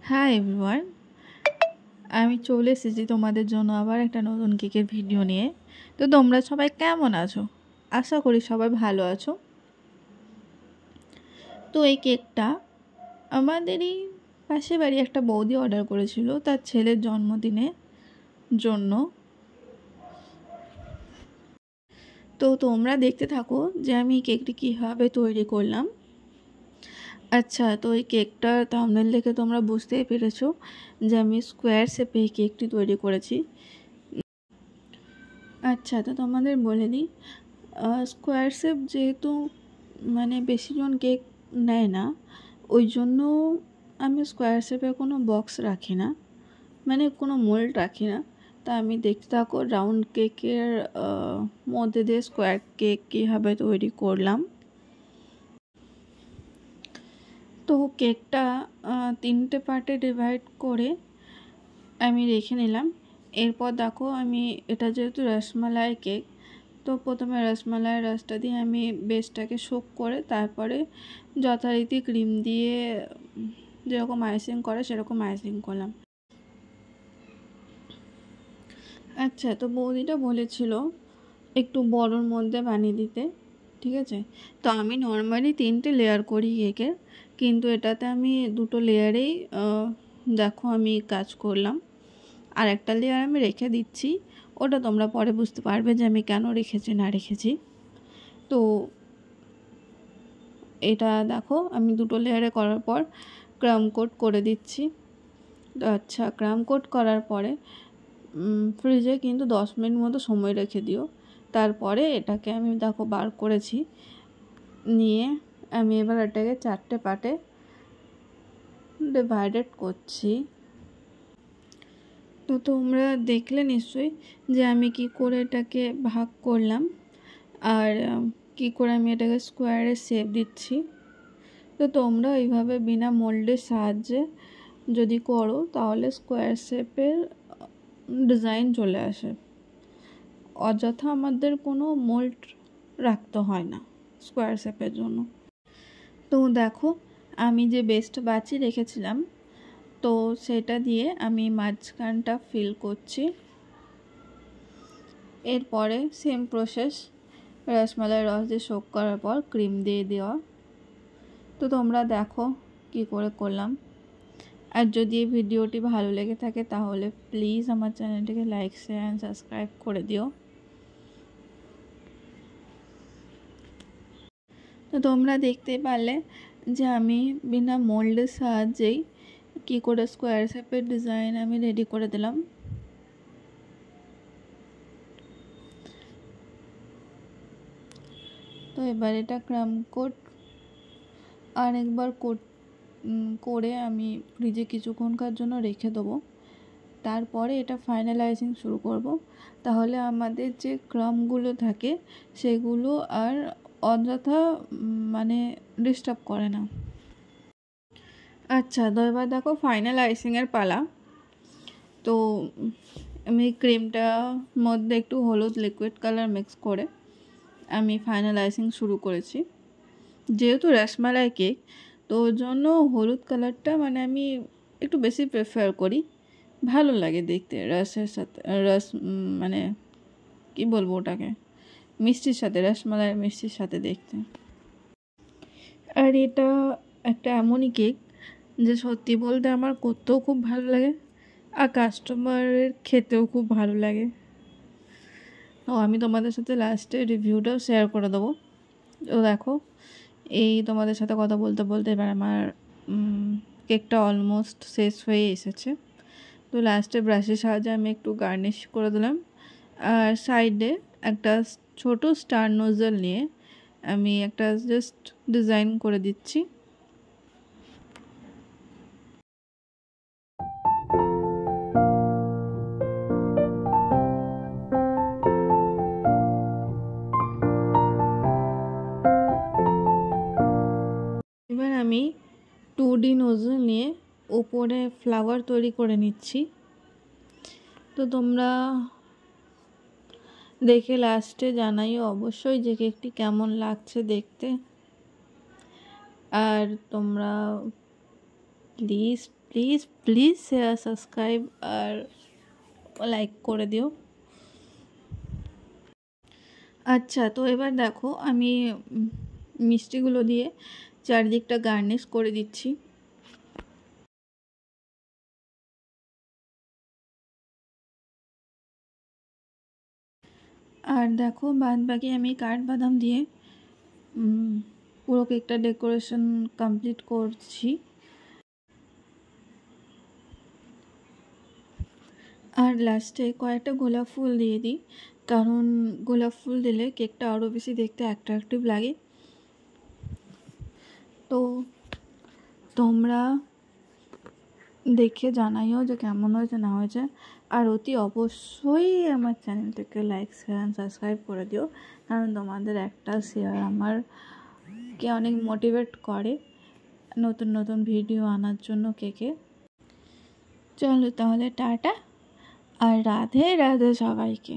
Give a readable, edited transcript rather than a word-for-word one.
Hi everyone, আমি চলে এসেছি তোমাদের জন্য আবার একটা নতুন কেকের ভিডিও নিয়ে। তো তোমরা সবাই কেমন আছো? আশা করি সবাই ভালো আছো। তো এই কেকটা আমাদেরই পাশের বাড়ি একটা বৌদি অর্ডার করেছিল তার ছেলের জন্মদিনের জন্য। তো তোমরা দেখতে থাকো যে আমি কেকটি কীভাবে তৈরি করলাম। আচ্ছা, তো এই কেকটার থাম্বনেল দেখে তোমরা বুঝতেই পেরেছো যে আমি স্কোয়ার শেপে এই কেকটি তৈরি করেছি। আচ্ছা, তো তোমাদের বলে দিই, স্কোয়ার শেপ যেহেতু বেশিজন কেক নেয় না, ওই জন্য আমি স্কোয়ার শেপে কোনো বক্স রাখি না, কোনো মোল্ড রাখি না। তা আমি দেখতে থাকো রাউন্ড কেকের মধ্যে দিয়ে স্কোয়ার কেক কীভাবে তৈরি করলাম। তো কেকটা 3টে পার্টে ডিভাইড করে আমি রেখে নিলাম। এরপর দেখো আমি এটা যেহেতু রসমালাই কেক, তো প্রথমে রসমালাইয়ের রসটা দিয়ে আমি বেসটাকে সোক করে তারপরে যথারীতি ক্রিম দিয়ে যেরকম আইসিং করে সেরকম আইসিং করলাম। আচ্ছা, তো বৌদিটা বলেছিল একটু বড়োর মধ্যে বানিয়ে দিতে, ঠিক আছে। তো আমি নর্মালি 3টে লেয়ার করি কেকের, কিন্তু এটাতে আমি 2টো লেয়ারেই দেখো আমি কাজ করলাম। আর একটা লেয়ার আমি রেখে দিচ্ছি, ওটা তোমরা পরে বুঝতে পারবে যে আমি কেন রেখেছি না রেখেছি। তো এটা দেখো আমি 2টো লেয়ারে করার পর ক্রাম কোট করে দিচ্ছি। আচ্ছা, ক্রাম কোট করার পরে ফ্রিজে কিন্তু 10 মিনিট মতো সময় রেখে দিও। তারপরে এটাকে আমি দেখো বার করেছি, নিয়ে আমি এবার এটাকে 4টে পার্টে ডিভাইডেড করছি। তো তোমরা দেখলে নিশ্চয়ই যে আমি কি করে এটাকে ভাগ করলাম আর কি করে আমি এটাকে স্কোয়ারের শেপ দিচ্ছি। তো তোমরা এইভাবে বিনা মোল্ডের সাহায্যে যদি করো তাহলে স্কোয়ার শেপের ডিজাইন চলে আসে, অযথা আমাদের কোনো মোল্ড রাখতে হয় না স্কোয়ার শেপের জন্য। তো দেখো আমি যে বেস্ট বাঁচিয়ে রেখেছিলাম, তো সেটা দিয়ে আমি মাঝখানটা ফিল করছি। এরপরে সেম প্রসেস, রসমালাইয়ের রস দিয়ে সোক করার পর ক্রিম দিয়ে দেওয়া। তো তোমরা দেখো কি করে করলাম। আর যদি এই ভিডিওটি ভালো লেগে থাকে তাহলে প্লিজ আমার চ্যানেলটিকে লাইক শেয়ার অ্যান্ড সাবস্ক্রাইব করে দিও। তো তোমরা দেখতে পারলে যে আমি বিনা মোল্ডের সাহায্যেই কী করে স্কোয়ার শেপের ডিজাইন আমি রেডি করে দিলাম। তো এবার এটা ক্রাম কোট আরেকবার করে আমি ফ্রিজে কিছুক্ষণকার জন্য রেখে দেবো। তারপরে এটা ফাইনালাইজিং শুরু করব, তাহলে আমাদের যে ক্রামগুলো থাকে সেগুলো আর অযথা ডিস্টার্ব করে না। আচ্ছা, তো এবার দেখো ফাইনাল আইসিংয়ের পালা। তো আমি ক্রিমটার মধ্যে একটু হলুদ লিকুইড কালার মিক্স করে আমি ফাইনাল আইসিং শুরু করেছি। যেহেতু রসমালাই কেক, তো ওর জন্য হলুদ কালারটা আমি একটু বেশি প্রেফার করি, ভালো লাগে দেখতে রসের সাথে, রস কি বলবো ওটাকে, মিষ্টির সাথে, রসমালাইয়ের মিষ্টির সাথে দেখতে। আর এটা একটা এমনই কেক যে সত্যি বলতে আমার করতেও খুব ভালো লাগে আর কাস্টমারের খেতেও খুব ভালো লাগে। ও আমি তোমাদের সাথে লাস্টে রিভিউটাও শেয়ার করে দেবো। তো দেখো এই তোমাদের সাথে কথা বলতে বলতে এবার আমার কেকটা অলমোস্ট শেষ হয়ে এসেছে। তো লাস্টে ব্রাশের সাহায্যে আমি একটু গার্নিশ করে দিলাম, আর সাইডে একটা ছোট স্টার নোজল নিয়ে আমি একটা জাস্ট ডিজাইন করে দিচ্ছি। এবার আমি 2D নোজল নিয়ে ওপরে ফ্লাওয়ার তৈরি করে নিচ্ছি। তো তোমরা দেখে লাস্টে জানাইও অবশ্যই যে কেকটি কেমন লাগছে দেখতে। আর তোমরা please please please share subscribe আর লাইক করে দিও। আচ্ছা, তো এবার দেখো আমি মিষ্টিগুলো দিয়ে চারিদিকটা গার্নিশ করে দিচ্ছি। আর দেখো বাদ বাকি আমি কাঠবাদাম দিয়ে পুরো কেকটা ডেকোরেশন কমপ্লিট করছি। আর লাস্টে কয়েকটা গোলাপ ফুল দিয়ে দিই, কারণ গোলাপ ফুল দিলে কেকটা আরও বেশি দেখতে অ্যাট্রাকটিভ লাগে। তো তোমরা দেখে জানাইও যে কেমন হয়েছে না হয়েছে, আর অতি অবশ্যই আমার চ্যানেলটাকে লাইক শেয়ার অ্যান্ড সাবস্ক্রাইব করে দিও, কারণ তোমাদের একটা শেয়ার আমারকে অনেক মোটিভেট করে নতুন নতুন ভিডিও আনার জন্য কেকে। চলো তাহলে টাটা, আর রাধে রাধে সবাইকে।